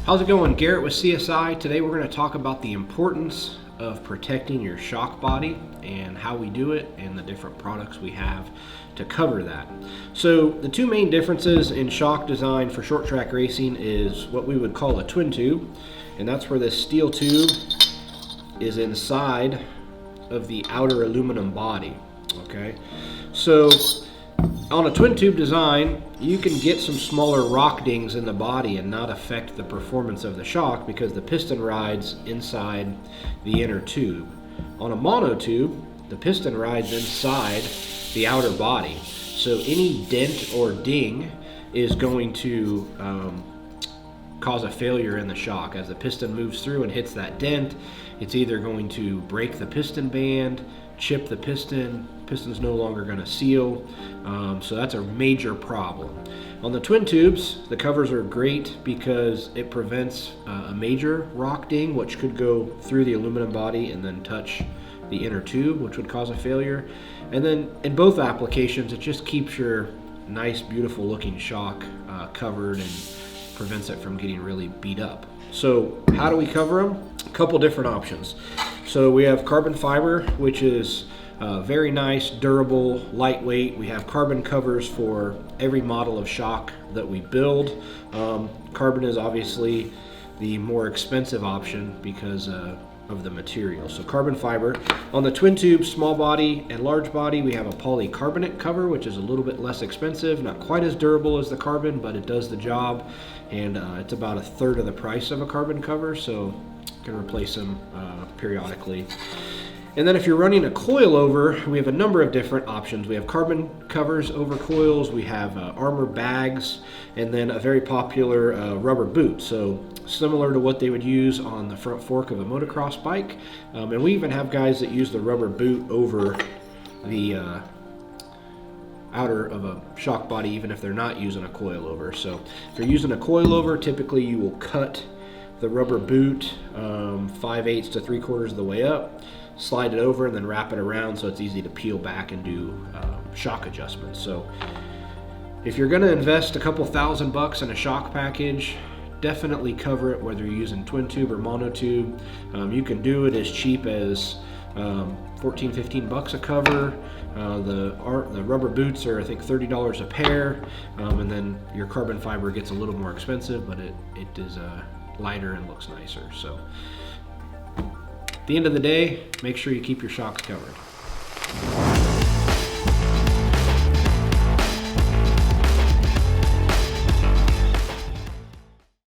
How's it going? Garrett with CSI. Today we're going to talk about the importance of protecting your shock body and how we do it and the different products we have to cover that. So the two main differences in shock design for short track racing is what we would call a twin tube, and that's where this steel tube is inside of the outer aluminum body. Okay, so on a twin tube design, you can get some smaller rock dings in the body and not affect the performance of the shock because the piston rides inside the inner tube. On a mono tube, the piston rides inside the outer body. So any dent or ding is going to cause a failure in the shock. As the piston moves through and hits that dent, it's either going to break the piston band, chip the piston's no longer going to seal, so that's a major problem. On the twin tubes, the covers are great because it prevents a major rock ding, which could go through the aluminum body and then touch the inner tube, which would cause a failure. And then in both applications, it just keeps your nice, beautiful looking shock covered and prevents it from getting really beat up. So how do we cover them? A couple different options. So we have carbon fiber, which is very nice, durable, lightweight. We have carbon covers for every model of shock that we build. Carbon is obviously the more expensive option because of the material. So carbon fiber. On the twin tube, small body and large body, we have a polycarbonate cover, which is a little bit less expensive, not quite as durable as the carbon, but it does the job, and it's about a third of the price of a carbon cover, so you can replace them periodically. And then if you're running a coilover, we have a number of different options. We have carbon covers over coils, we have armor bags, and then a very popular rubber boot. So similar to what they would use on the front fork of a motocross bike. And we even have guys that use the rubber boot over the outer of a shock body, even if they're not using a coilover. So if you're using a coilover, typically you will cut the rubber boot 5/8 to 3/4 of the way up, slide it over, and then wrap it around so it's easy to peel back and do shock adjustments. So if you're going to invest a couple $1,000 in a shock package, definitely cover it, whether you're using twin tube or mono tube. You can do it as cheap as $14-15 a cover. The rubber boots are, I think, $30 a pair, and then your carbon fiber gets a little more expensive, but it is lighter and looks nicer. So at the end of the day, make sure you keep your shocks covered.